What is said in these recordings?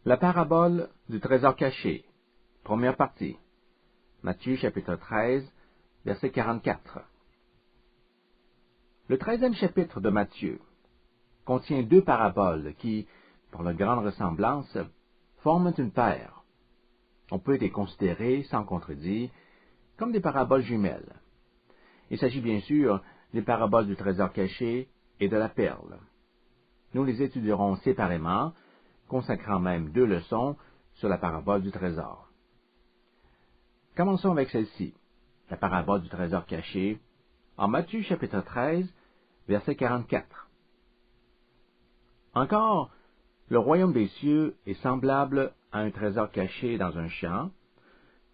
La parabole du trésor caché. Première partie. Matthieu chapitre 13, verset 44. Le 13e chapitre de Matthieu contient deux paraboles qui, par leur grande ressemblance, forment une paire. On peut les considérer, sans contredit, comme des paraboles jumelles. Il s'agit bien sûr des paraboles du trésor caché et de la perle. Nous les étudierons séparément, consacrant même 2 leçons sur la parabole du trésor. Commençons avec celle-ci, la parabole du trésor caché, en Matthieu chapitre 13, verset 44. Encore, le royaume des cieux est semblable à un trésor caché dans un champ,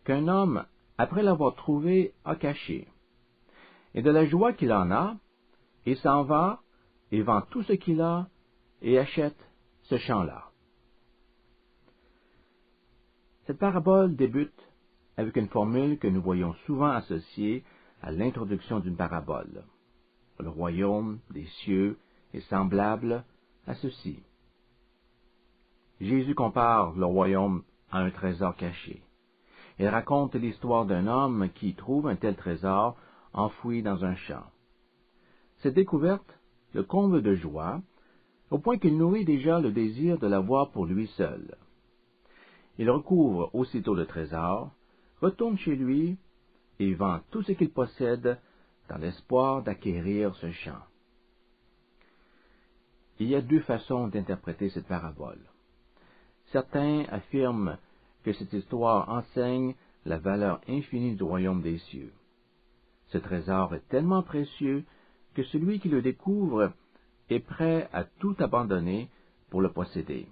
qu'un homme, après l'avoir trouvé, a caché. Et de la joie qu'il en a, il s'en va et vend tout ce qu'il a et achète ce champ-là. Cette parabole débute avec une formule que nous voyons souvent associée à l'introduction d'une parabole. Le royaume des cieux est semblable à ceci. Jésus compare le royaume à un trésor caché. Il raconte l'histoire d'un homme qui trouve un tel trésor enfoui dans un champ. Cette découverte le comble de joie, au point qu'il nourrit déjà le désir de l'avoir pour lui seul. Il recouvre aussitôt le trésor, retourne chez lui et vend tout ce qu'il possède dans l'espoir d'acquérir ce champ. Il y a 2 façons d'interpréter cette parabole. Certains affirment que cette histoire enseigne la valeur infinie du royaume des cieux. Ce trésor est tellement précieux que celui qui le découvre est prêt à tout abandonner pour le posséder.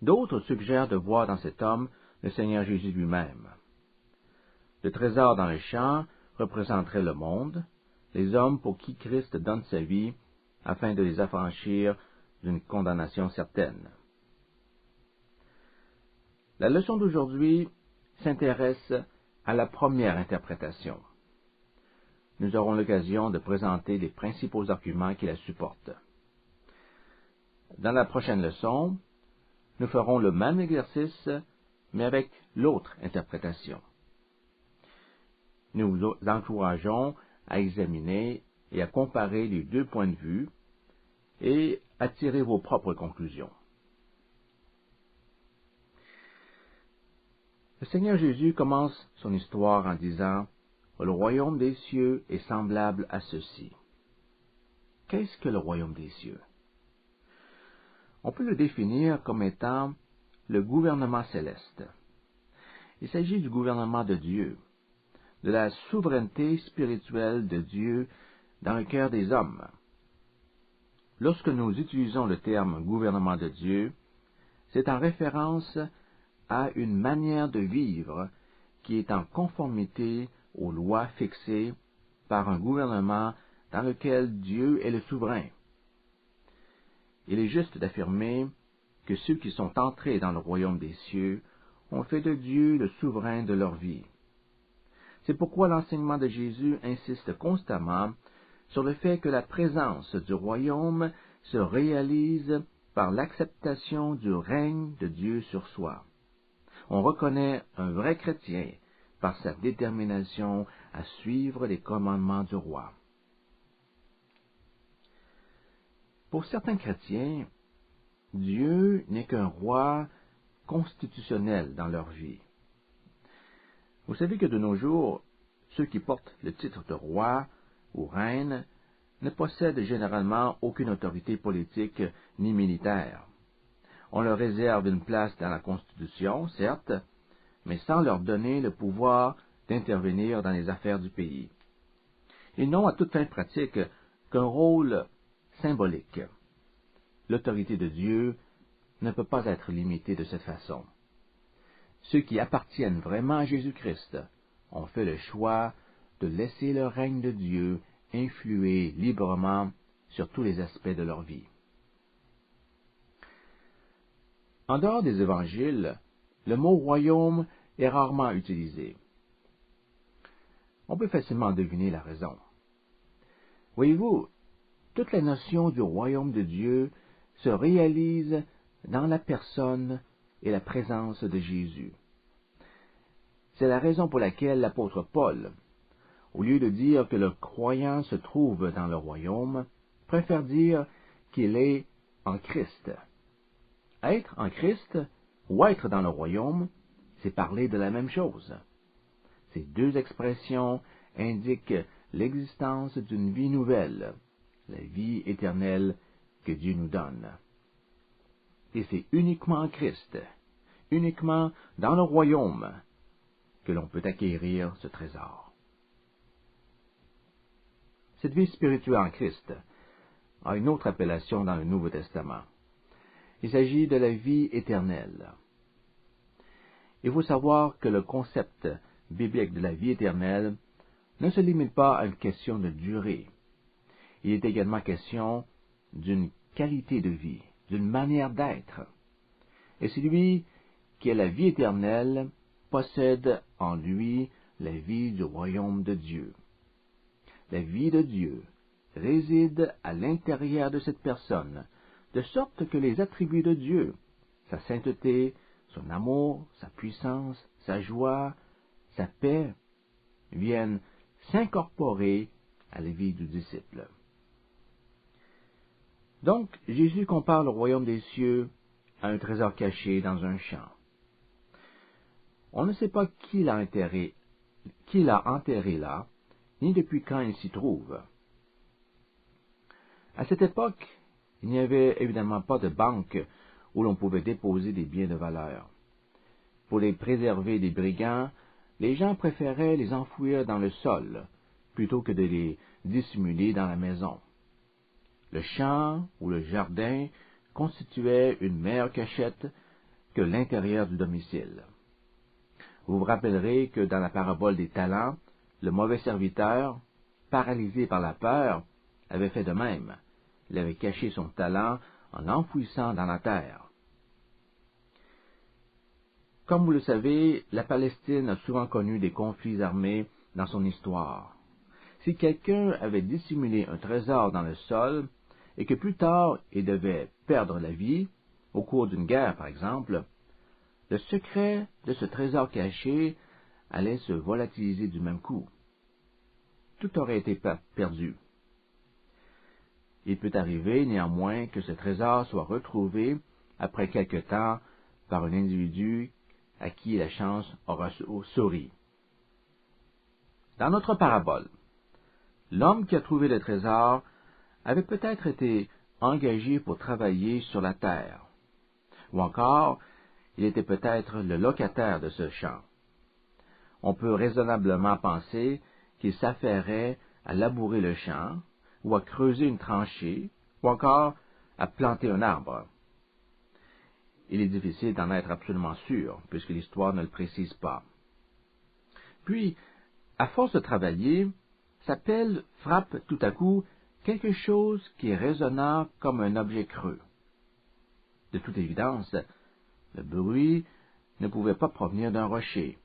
D'autres suggèrent de voir dans cet homme le Seigneur Jésus lui-même. Le trésor dans le champ représenterait le monde, les hommes pour qui Christ donne sa vie afin de les affranchir d'une condamnation certaine. La leçon d'aujourd'hui s'intéresse à la première interprétation. Nous aurons l'occasion de présenter les principaux arguments qui la supportent. Dans la prochaine leçon, nous ferons le même exercice, mais avec l'autre interprétation. Nous vous encourageons à examiner et à comparer les 2 points de vue et à tirer vos propres conclusions. Le Seigneur Jésus commence son histoire en disant « Le royaume des cieux est semblable à ceci ». Qu'est-ce que le royaume des cieux? On peut le définir comme étant le gouvernement céleste. Il s'agit du gouvernement de Dieu, de la souveraineté spirituelle de Dieu dans le cœur des hommes. Lorsque nous utilisons le terme gouvernement de Dieu, c'est en référence à une manière de vivre qui est en conformité aux lois fixées par un gouvernement dans lequel Dieu est le souverain. Il est juste d'affirmer que ceux qui sont entrés dans le royaume des cieux ont fait de Dieu le souverain de leur vie. C'est pourquoi l'enseignement de Jésus insiste constamment sur le fait que la présence du royaume se réalise par l'acceptation du règne de Dieu sur soi. On reconnaît un vrai chrétien par sa détermination à suivre les commandements du roi. Pour certains chrétiens, Dieu n'est qu'un roi constitutionnel dans leur vie. Vous savez que de nos jours, ceux qui portent le titre de roi ou reine ne possèdent généralement aucune autorité politique ni militaire. On leur réserve une place dans la Constitution, certes, mais sans leur donner le pouvoir d'intervenir dans les affaires du pays. Ils n'ont à toute fin pratique qu'un rôle symbolique. L'autorité de Dieu ne peut pas être limitée de cette façon. Ceux qui appartiennent vraiment à Jésus-Christ ont fait le choix de laisser le règne de Dieu influer librement sur tous les aspects de leur vie. En dehors des évangiles, le mot royaume est rarement utilisé. On peut facilement deviner la raison. Voyez-vous, toute la notion du royaume de Dieu se réalise dans la personne et la présence de Jésus. C'est la raison pour laquelle l'apôtre Paul, au lieu de dire que le croyant se trouve dans le royaume, préfère dire qu'il est en Christ. Être en Christ ou être dans le royaume, c'est parler de la même chose. Ces deux expressions indiquent l'existence d'une vie nouvelle, la vie éternelle que Dieu nous donne. Et c'est uniquement en Christ, uniquement dans le royaume, que l'on peut acquérir ce trésor. Cette vie spirituelle en Christ a une autre appellation dans le Nouveau Testament. Il s'agit de la vie éternelle. Il faut savoir que le concept biblique de la vie éternelle ne se limite pas à une question de durée. Il est également question d'une qualité de vie, d'une manière d'être. Et celui qui a la vie éternelle possède en lui la vie du royaume de Dieu. La vie de Dieu réside à l'intérieur de cette personne, de sorte que les attributs de Dieu, sa sainteté, son amour, sa puissance, sa joie, sa paix, viennent s'incorporer à la vie du disciple. Donc, Jésus compare le royaume des cieux à un trésor caché dans un champ. On ne sait pas qui l'a enterré là, ni depuis quand il s'y trouve. À cette époque, il n'y avait évidemment pas de banque où l'on pouvait déposer des biens de valeur. Pour les préserver des brigands, les gens préféraient les enfouir dans le sol, plutôt que de les dissimuler dans la maison. Le champ ou le jardin constituait une meilleure cachette que l'intérieur du domicile. Vous vous rappellerez que dans la parabole des talents, le mauvais serviteur, paralysé par la peur, avait fait de même. Il avait caché son talent en l'enfouissant dans la terre. Comme vous le savez, la Palestine a souvent connu des conflits armés dans son histoire. Si quelqu'un avait dissimulé un trésor dans le sol, et que plus tard il devait perdre la vie, au cours d'une guerre par exemple, le secret de ce trésor caché allait se volatiliser du même coup. Tout aurait été perdu. Il peut arriver néanmoins que ce trésor soit retrouvé après quelque temps par un individu à qui la chance aura souri. Dans notre parabole, l'homme qui a trouvé le trésor avait peut-être été engagé pour travailler sur la terre, ou encore il était peut-être le locataire de ce champ. On peut raisonnablement penser qu'il s'affairait à labourer le champ, ou à creuser une tranchée, ou encore à planter un arbre. Il est difficile d'en être absolument sûr, puisque l'histoire ne le précise pas. Puis, à force de travailler, sa pelle frappe tout à coup quelque chose qui résonna comme un objet creux. De toute évidence, le bruit ne pouvait pas provenir d'un rocher.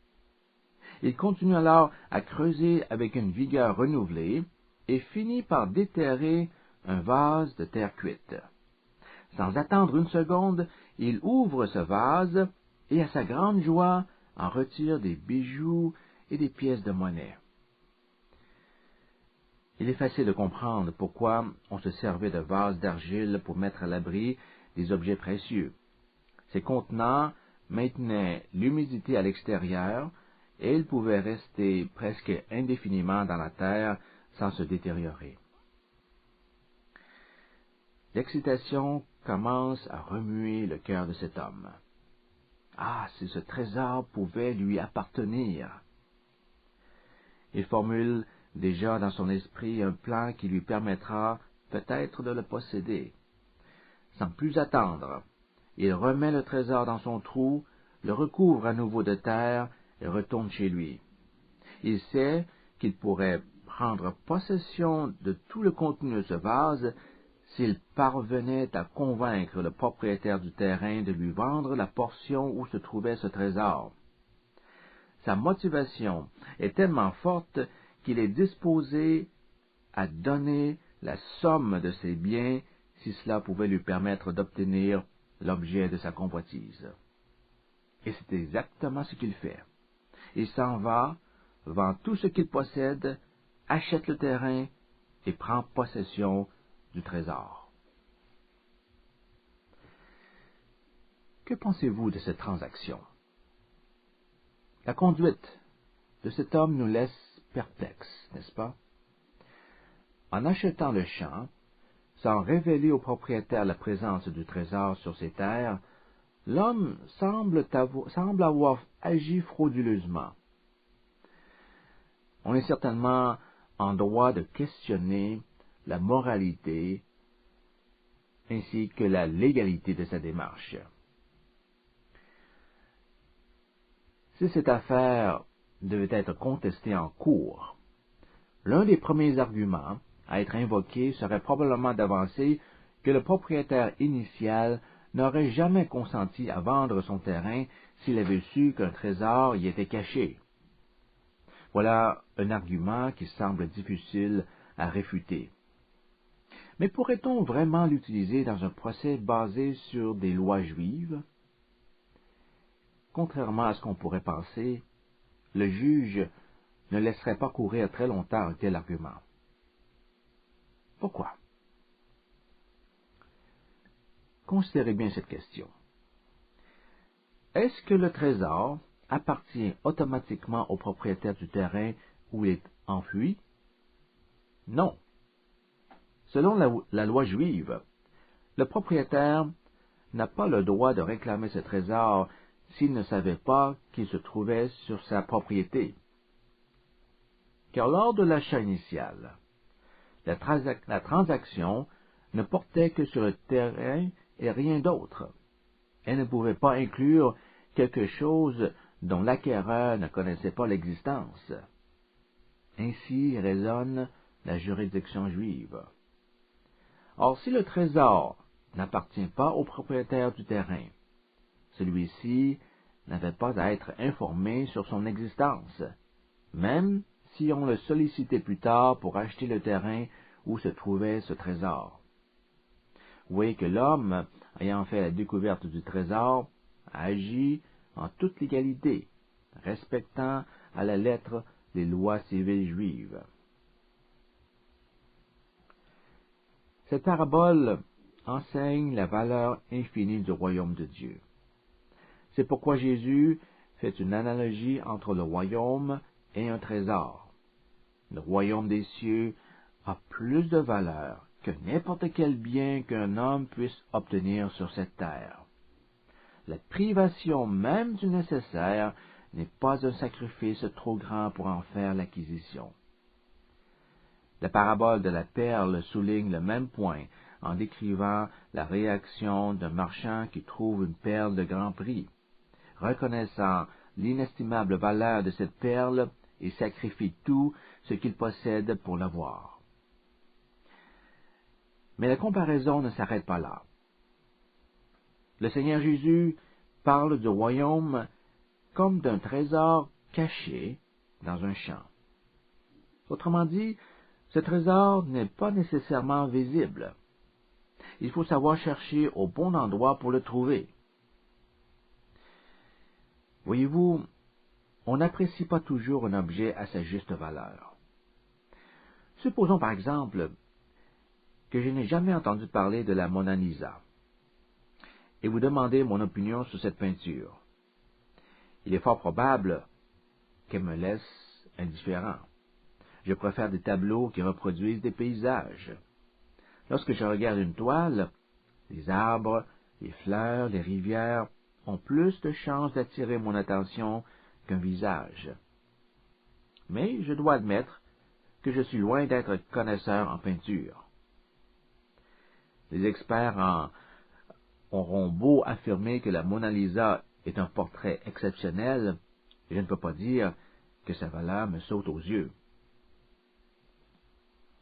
Il continue alors à creuser avec une vigueur renouvelée et finit par déterrer un vase de terre cuite. Sans attendre une seconde, il ouvre ce vase et, à sa grande joie, en retire des bijoux et des pièces de monnaie. Il est facile de comprendre pourquoi on se servait de vases d'argile pour mettre à l'abri des objets précieux. Ces contenants maintenaient l'humidité à l'extérieur et ils pouvaient rester presque indéfiniment dans la terre sans se détériorer. L'excitation commence à remuer le cœur de cet homme. Ah, si ce trésor pouvait lui appartenir! Il formule déjà dans son esprit un plan qui lui permettra peut-être de le posséder. Sans plus attendre, il remet le trésor dans son trou, le recouvre à nouveau de terre et retourne chez lui. Il sait qu'il pourrait prendre possession de tout le contenu de ce vase s'il parvenait à convaincre le propriétaire du terrain de lui vendre la portion où se trouvait ce trésor. Sa motivation est tellement forte qu'il est disposé à donner la somme de ses biens si cela pouvait lui permettre d'obtenir l'objet de sa convoitise. Et c'est exactement ce qu'il fait. Il s'en va, vend tout ce qu'il possède, achète le terrain et prend possession du trésor. Que pensez-vous de cette transaction? La conduite de cet homme nous laisse perplexes, n'est-ce pas? En achetant le champ, sans révéler au propriétaire la présence du trésor sur ses terres, l'homme semble avoir agi frauduleusement. On est certainement en droit de questionner la moralité ainsi que la légalité de sa démarche. Si cette affaire devait être contestée en cour, l'un des premiers arguments à être invoqué serait probablement d'avancer que le propriétaire initial n'aurait jamais consenti à vendre son terrain s'il avait su qu'un trésor y était caché. Voilà un argument qui semble difficile à réfuter. Mais pourrait-on vraiment l'utiliser dans un procès basé sur des lois juives? Contrairement à ce qu'on pourrait penser, le juge ne laisserait pas courir très longtemps un tel argument. Pourquoi? Considérez bien cette question. Est-ce que le trésor appartient automatiquement au propriétaire du terrain où il est enfoui? Non. Selon la loi juive, le propriétaire n'a pas le droit de réclamer ce trésor s'il ne savait pas qu'il se trouvait sur sa propriété. Car lors de l'achat initial, la transaction ne portait que sur le terrain et rien d'autre. Elle ne pouvait pas inclure quelque chose dont l'acquéreur ne connaissait pas l'existence. Ainsi raisonne la juridiction juive. Or, si le trésor n'appartient pas au propriétaire du terrain, celui-ci n'avait pas à être informé sur son existence, même si on le sollicitait plus tard pour acheter le terrain où se trouvait ce trésor. Vous voyez que l'homme, ayant fait la découverte du trésor, a agi en toute légalité, respectant à la lettre les lois civiles juives. Cette parabole enseigne la valeur infinie du royaume de Dieu. C'est pourquoi Jésus fait une analogie entre le royaume et un trésor. Le royaume des cieux a plus de valeur que n'importe quel bien qu'un homme puisse obtenir sur cette terre. La privation même du nécessaire n'est pas un sacrifice trop grand pour en faire l'acquisition. La parabole de la perle souligne le même point en décrivant la réaction d'un marchand qui trouve une perle de grand prix, reconnaissant l'inestimable valeur de cette perle et sacrifie tout ce qu'il possède pour l'avoir. Mais la comparaison ne s'arrête pas là. Le Seigneur Jésus parle du royaume comme d'un trésor caché dans un champ. Autrement dit, ce trésor n'est pas nécessairement visible. Il faut savoir chercher au bon endroit pour le trouver. Voyez-vous, on n'apprécie pas toujours un objet à sa juste valeur. Supposons par exemple que je n'ai jamais entendu parler de la Mona Lisa, et vous demandez mon opinion sur cette peinture. Il est fort probable qu'elle me laisse indifférent. Je préfère des tableaux qui reproduisent des paysages. Lorsque je regarde une toile, les arbres, les fleurs, les rivières ont plus de chances d'attirer mon attention qu'un visage. Mais je dois admettre que je suis loin d'être connaisseur en peinture. Les experts auront beau affirmer que la Mona Lisa est un portrait exceptionnel, je ne peux pas dire que sa valeur me saute aux yeux.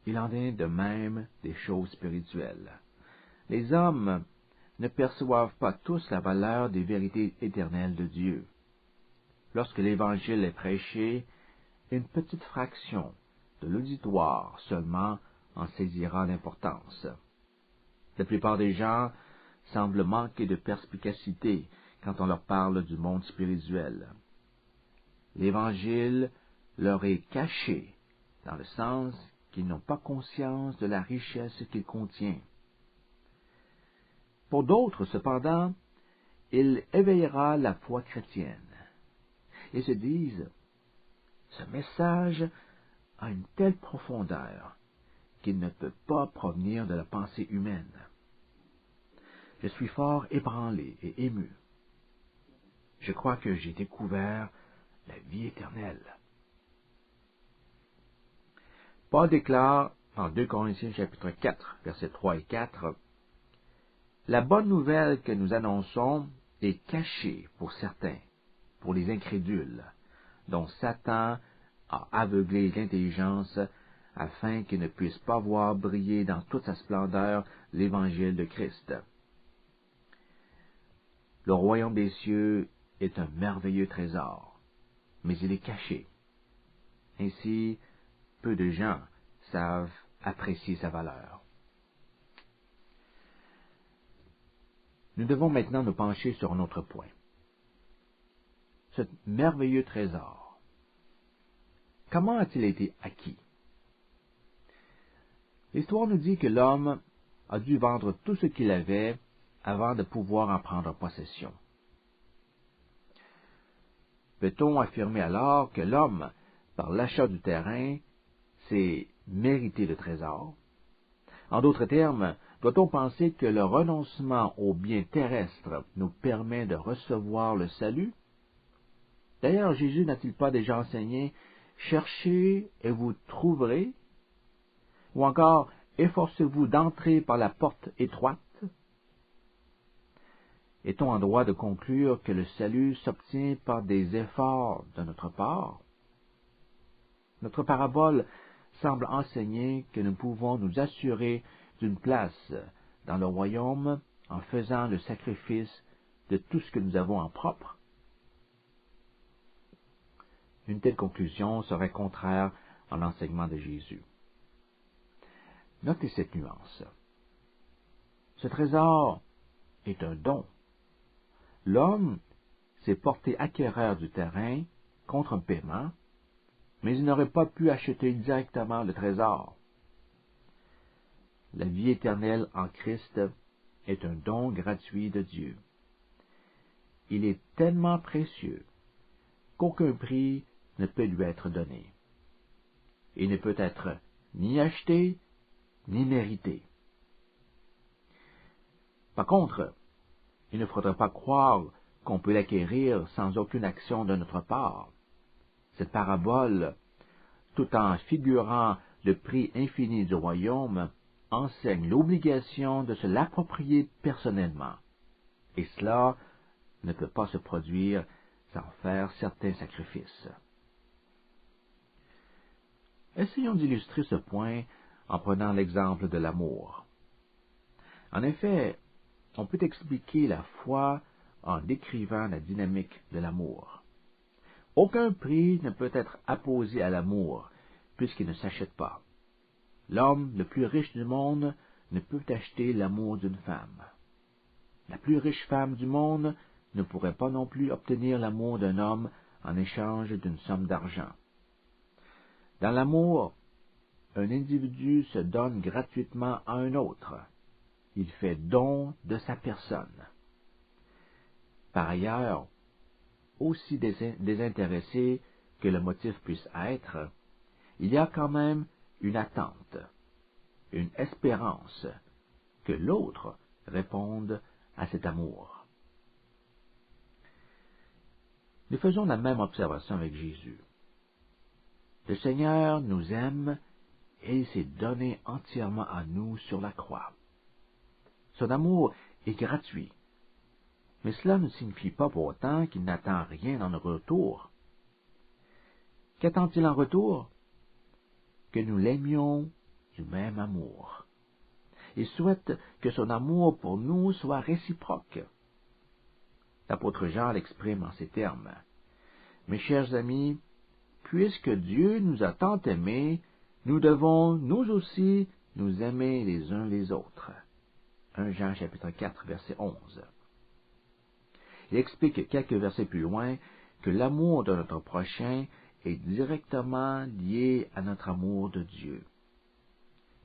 Il en est de même des choses spirituelles. Les hommes ne perçoivent pas tous la valeur des vérités éternelles de Dieu. Lorsque l'Évangile est prêché, une petite fraction de l'auditoire seulement en saisira l'importance. La plupart des gens semblent manquer de perspicacité quand on leur parle du monde spirituel. L'Évangile leur est caché, dans le sens qu'ils n'ont pas conscience de la richesse qu'il contient. Pour d'autres, cependant, il éveillera la foi chrétienne et se disent « Ce message a une telle profondeur qu'il ne peut pas provenir de la pensée humaine. Je suis fort ébranlé et ému. Je crois que j'ai découvert la vie éternelle. » Paul déclare en 2 Corinthiens chapitre 4, versets 3 et 4, « La bonne nouvelle que nous annonçons est cachée pour certains, pour les incrédules, dont Satan a aveuglé l'intelligence afin qu'ils ne puissent pas voir briller dans toute sa splendeur l'évangile de Christ. Le royaume des cieux est un merveilleux trésor, mais il est caché. Ainsi, peu de gens savent apprécier sa valeur. Nous devons maintenant nous pencher sur un autre point. Ce merveilleux trésor, comment a-t-il été acquis? L'histoire nous dit que l'homme a dû vendre tout ce qu'il avait avant de pouvoir en prendre possession. Peut-on affirmer alors que l'homme, par l'achat du terrain, s'est mérité le trésor? En d'autres termes, doit-on penser que le renoncement aux biens terrestres nous permet de recevoir le salut? D'ailleurs, Jésus n'a-t-il pas déjà enseigné « Cherchez et vous trouverez » ou encore « Efforcez-vous d'entrer par la porte étroite » Est-on en droit de conclure que le salut s'obtient par des efforts de notre part? Notre parabole semble enseigner que nous pouvons nous assurer d'une place dans le royaume en faisant le sacrifice de tout ce que nous avons en propre. Une telle conclusion serait contraire à l'enseignement de Jésus. Notez cette nuance. Ce trésor est un don. L'homme s'est porté acquéreur du terrain contre un paiement, mais il n'aurait pas pu acheter directement le trésor. La vie éternelle en Christ est un don gratuit de Dieu. Il est tellement précieux qu'aucun prix ne peut lui être donné. Il ne peut être ni acheté, ni mérité. Par contre, il ne faudrait pas croire qu'on peut l'acquérir sans aucune action de notre part. Cette parabole, tout en figurant le prix infini du royaume, enseigne l'obligation de se l'approprier personnellement, et cela ne peut pas se produire sans faire certains sacrifices. Essayons d'illustrer ce point en prenant l'exemple de l'amour. En effet, on peut expliquer la foi en décrivant la dynamique de l'amour. Aucun prix ne peut être apposé à l'amour, puisqu'il ne s'achète pas. L'homme le plus riche du monde ne peut acheter l'amour d'une femme. La plus riche femme du monde ne pourrait pas non plus obtenir l'amour d'un homme en échange d'une somme d'argent. Dans l'amour, un individu se donne gratuitement à un autre. Il fait don de sa personne. Par ailleurs, aussi désintéressé que le motif puisse être, il y a quand même une attente, une espérance que l'autre réponde à cet amour. Nous faisons la même observation avec Jésus. Le Seigneur nous aime et il s'est donné entièrement à nous sur la croix. Son amour est gratuit, mais cela ne signifie pas pour autant qu'il n'attend rien en retour. Qu'attend-il en retour? Que nous l'aimions du même amour. Il souhaite que son amour pour nous soit réciproque. L'apôtre Jean l'exprime en ces termes. « Mes chers amis, puisque Dieu nous a tant aimés, nous devons, nous aussi, nous aimer les uns les autres. » 1 Jean chapitre 4, verset 11. Il explique quelques versets plus loin que l'amour de notre prochain est directement lié à notre amour de Dieu.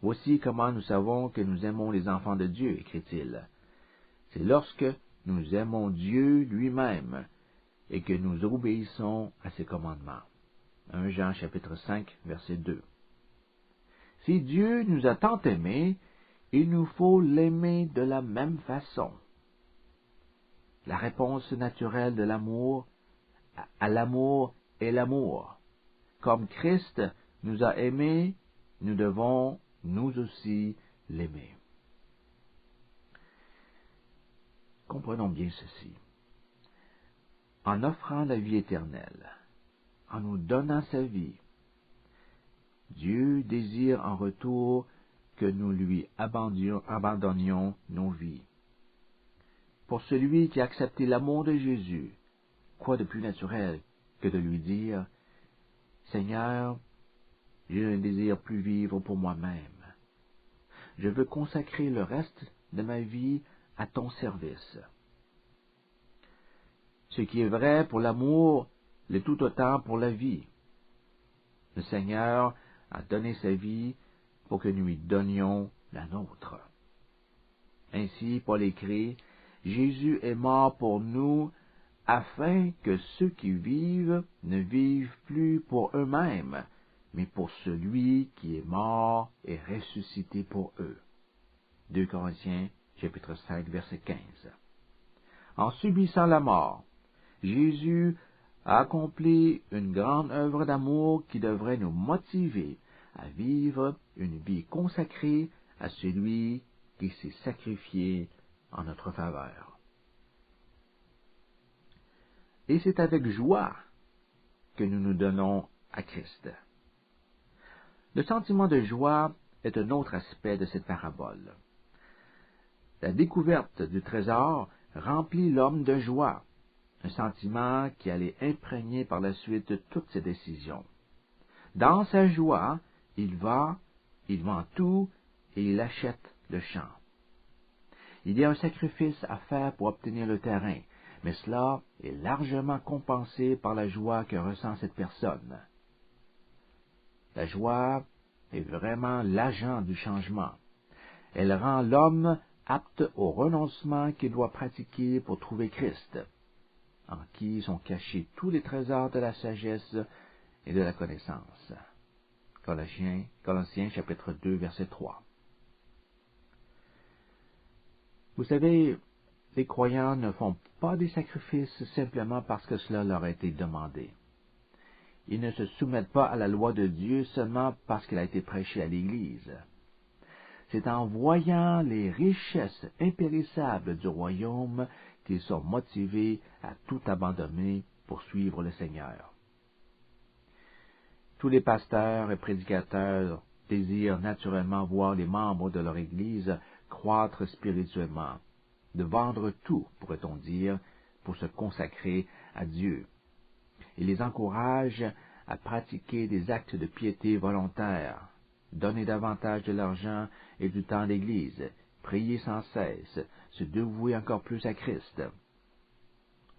Voici comment nous savons que nous aimons les enfants de Dieu, écrit-il. C'est lorsque nous aimons Dieu lui-même et que nous obéissons à ses commandements. 1 Jean chapitre 5, verset 2. Si Dieu nous a tant aimés, il nous faut l'aimer de la même façon. La réponse naturelle de l'amour à l'amour est l'amour. Comme Christ nous a aimés, nous devons nous aussi l'aimer. Comprenons bien ceci. En offrant la vie éternelle, en nous donnant sa vie, Dieu désire en retour que nous lui abandonnions nos vies. Pour celui qui a accepté l'amour de Jésus, quoi de plus naturel que de lui dire « Seigneur, je ne désire plus vivre pour moi-même. Je veux consacrer le reste de ma vie à ton service. » Ce qui est vrai pour l'amour l'est tout autant pour la vie. Le Seigneur a donné sa vie pour que nous lui donnions la nôtre. Ainsi, Paul écrit, « Jésus est mort pour nous, afin que ceux qui vivent ne vivent plus pour eux-mêmes, mais pour celui qui est mort et ressuscité pour eux. » 2 Corinthiens, chapitre 5, verset 15. En subissant la mort, Jésus a accompli une grande œuvre d'amour qui devrait nous motiver à vivre une vie consacrée à celui qui s'est sacrifié en notre faveur. Et c'est avec joie que nous nous donnons à Christ. Le sentiment de joie est un autre aspect de cette parabole. La découverte du trésor remplit l'homme de joie, un sentiment qui allait imprégner par la suite toutes ses décisions. Dans sa joie, il vend tout et il achète le champ. Il y a un sacrifice à faire pour obtenir le terrain, mais cela est largement compensé par la joie que ressent cette personne. La joie est vraiment l'agent du changement. Elle rend l'homme apte au renoncement qu'il doit pratiquer pour trouver Christ, en qui sont cachés tous les trésors de la sagesse et de la connaissance. Colossiens chapitre 2, verset 3. Vous savez, les croyants ne font pas des sacrifices simplement parce que cela leur a été demandé. Ils ne se soumettent pas à la loi de Dieu seulement parce qu'elle a été prêchée à l'Église. C'est en voyant les richesses impérissables du royaume qu'ils sont motivés à tout abandonner pour suivre le Seigneur. Tous les pasteurs et prédicateurs désirent naturellement voir les membres de leur Église croître spirituellement, de vendre tout, pourrait-on dire, pour se consacrer à Dieu. Ils les encouragent à pratiquer des actes de piété volontaires, donner davantage de l'argent et du temps à l'Église, prier sans cesse, se dévouer encore plus à Christ.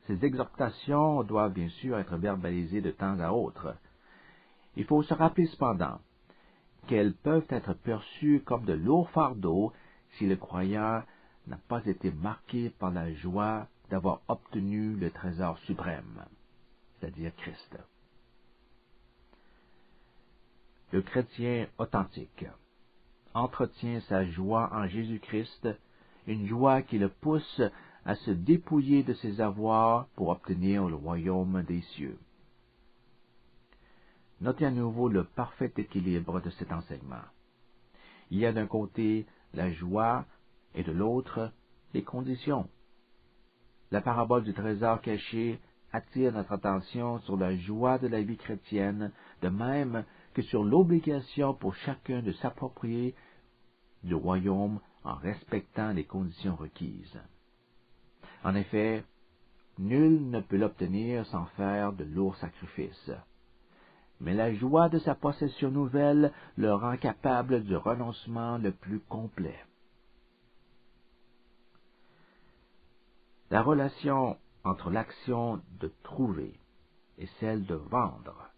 Ces exhortations doivent bien sûr être verbalisées de temps à autre. Il faut se rappeler cependant qu'elles peuvent être perçues comme de lourds fardeaux si le croyant n'a pas été marqué par la joie d'avoir obtenu le trésor suprême, c'est-à-dire Christ. Le chrétien authentique entretient sa joie en Jésus-Christ, une joie qui le pousse à se dépouiller de ses avoirs pour obtenir le royaume des cieux. Notez à nouveau le parfait équilibre de cet enseignement. Il y a d'un côté la joie et de l'autre les conditions. La parabole du trésor caché attire notre attention sur la joie de la vie chrétienne, de même que sur l'obligation pour chacun de s'approprier du royaume en respectant les conditions requises. En effet, nul ne peut l'obtenir sans faire de lourds sacrifices. Mais la joie de sa possession nouvelle le rend capable du renoncement le plus complet. La relation entre l'action de trouver et celle de vendre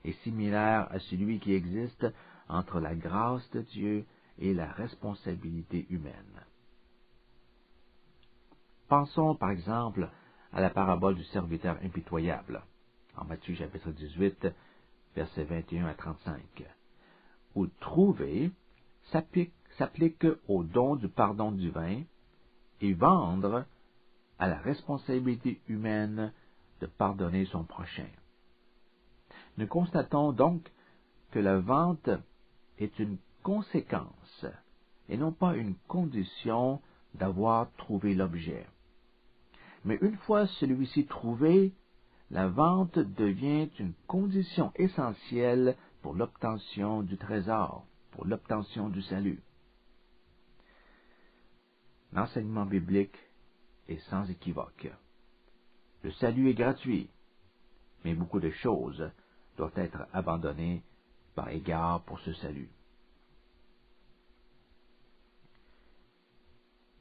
est similaire à celui qui existe entre la grâce de Dieu et la responsabilité humaine. Pensons par exemple à la parabole du serviteur impitoyable, en Matthieu chapitre 18, versets 21 à 35, où trouver s'applique au don du pardon divin et vendre à la responsabilité humaine de pardonner son prochain. Nous constatons donc que la vente est une conséquence et non pas une condition d'avoir trouvé l'objet. Mais une fois celui-ci trouvé, la vente devient une condition essentielle pour l'obtention du trésor, pour l'obtention du salut. L'enseignement biblique est sans équivoque. Le salut est gratuit, mais beaucoup de choses doivent être abandonnées par égard pour ce salut.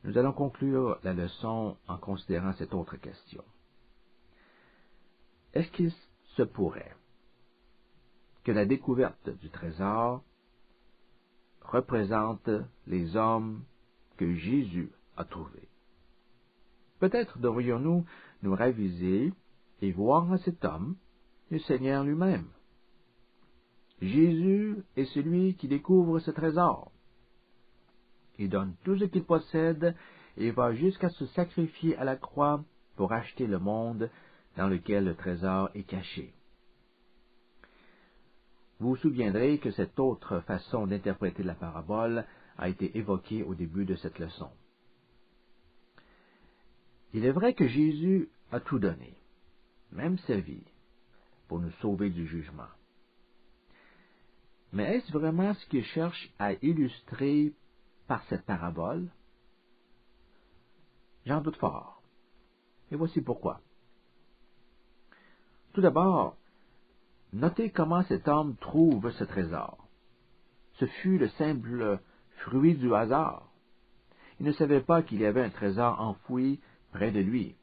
Nous allons conclure la leçon en considérant cette autre question. Est-ce qu'il se pourrait que la découverte du trésor représente les hommes que Jésus a trouvés? Peut-être devrions-nous nous raviser et voir en cet homme le Seigneur lui-même. Jésus est celui qui découvre ce trésor. Il donne tout ce qu'il possède et va jusqu'à se sacrifier à la croix pour acheter le monde dans lequel le trésor est caché. Vous vous souviendrez que cette autre façon d'interpréter la parabole a été évoquée au début de cette leçon. Il est vrai que Jésus a tout donné, même sa vie, pour nous sauver du jugement. Mais est-ce vraiment ce qu'il cherche à illustrer par cette parabole? J'en doute fort. Et voici pourquoi. Tout d'abord, notez comment cet homme trouve ce trésor. Ce fut le simple fruit du hasard. Il ne savait pas qu'il y avait un trésor enfoui près de lui.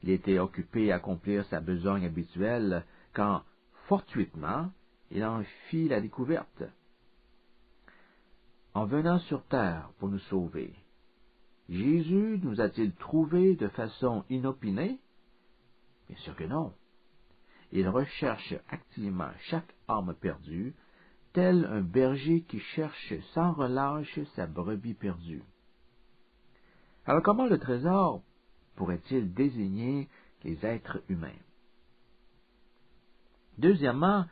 Il était occupé à accomplir sa besogne habituelle quand, fortuitement, il en fit la découverte. En venant sur terre pour nous sauver, Jésus nous a-t-il trouvés de façon inopinée? Bien sûr que non. Il recherche activement chaque âme perdue, tel un berger qui cherche sans relâche sa brebis perdue. Alors comment le trésor pourrait-il désigner les êtres humains? Deuxièmement,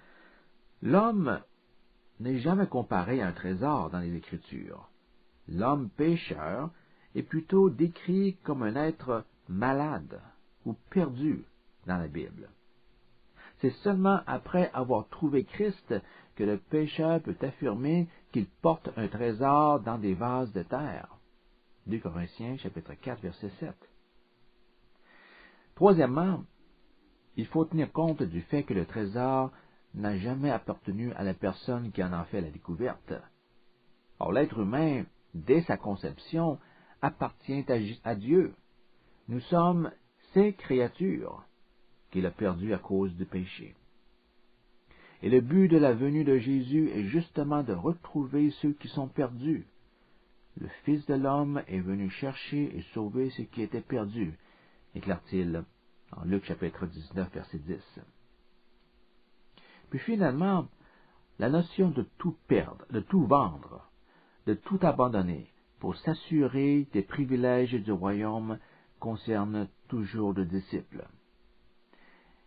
l'homme n'est jamais comparé à un trésor dans les Écritures. L'homme pécheur est plutôt décrit comme un être malade ou perdu dans la Bible. C'est seulement après avoir trouvé Christ que le pécheur peut affirmer qu'il porte un trésor dans des vases de terre. 2 Corinthiens, chapitre 4, verset 7. Troisièmement, il faut tenir compte du fait que le trésor n'a jamais appartenu à la personne qui en a fait la découverte. Or, l'être humain, dès sa conception, appartient à Dieu. Nous sommes ses créatures qu'il a perdues à cause du péché. Et le but de la venue de Jésus est justement de retrouver ceux qui sont perdus. Le Fils de l'homme est venu chercher et sauver ceux qui étaient perdus, déclare-t-il en Luc chapitre 19, verset 10. Puis finalement, la notion de tout perdre, de tout vendre, de tout abandonner pour s'assurer des privilèges du royaume concerne toujours le disciple.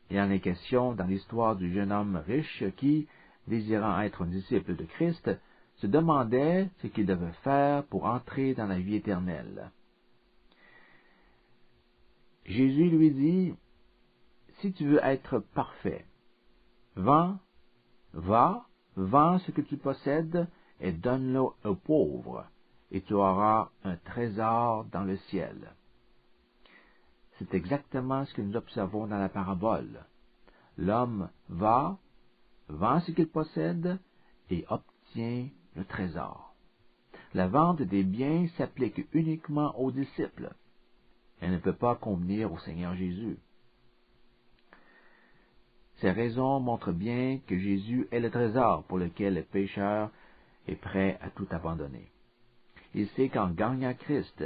Il en est question dans l'histoire du jeune homme riche qui, désirant être un disciple de Christ, se demandait ce qu'il devait faire pour entrer dans la vie éternelle. Jésus lui dit, « Si tu veux être parfait, vends ce que tu possèdes et donne-le aux pauvres, et tu auras un trésor dans le ciel. » C'est exactement ce que nous observons dans la parabole. L'homme vend ce qu'il possède et obtient le trésor. La vente des biens s'applique uniquement aux disciples. Elle ne peut pas convenir au Seigneur Jésus. Ces raisons montrent bien que Jésus est le trésor pour lequel le pécheur est prêt à tout abandonner. Il sait qu'en gagnant Christ,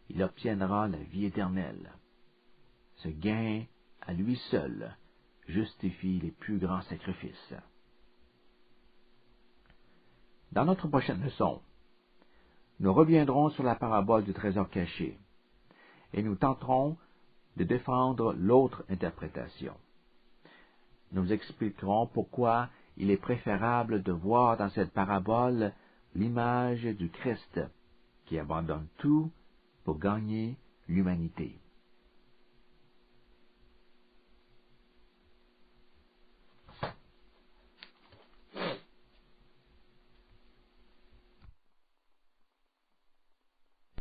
il obtiendra la vie éternelle. Ce gain, à lui seul, justifie les plus grands sacrifices. Dans notre prochaine leçon, nous reviendrons sur la parabole du trésor caché et nous tenterons de défendre l'autre interprétation. Nous expliquerons pourquoi il est préférable de voir dans cette parabole l'image du Christ qui abandonne tout pour gagner l'humanité.